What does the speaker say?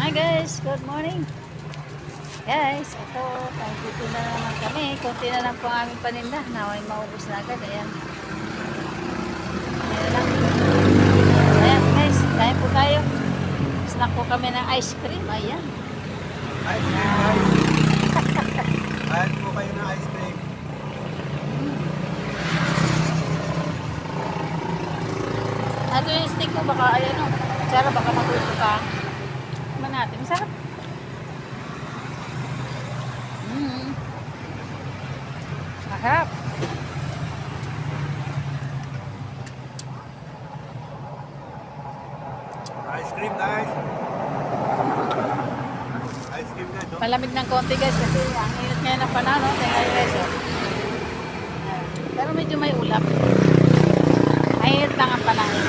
Hi guys, good morning. Guys, ito, dito na naman kami. Kunti na lang po ang aming paninda. Naway maubos na agad. Ayan. Ayan lang. Ayan guys, kain po tayo. Snack po kami ng ice cream. Ayan. Ice cream, guys. Kain po kayo ng ice cream. Ito yung stick ko. Baka, ayan o. Sarap, baka magusto ka. Tignan natin. Masarap. Masarap. Ice cream, guys. Ice cream, guys. Oh. Malamig ng konti guys kasi ang init ngayon ng panahon. No? Tingnan nyo guys. Oh. Ayan. Pero medyo may ulap. Mainit lang ang panahon.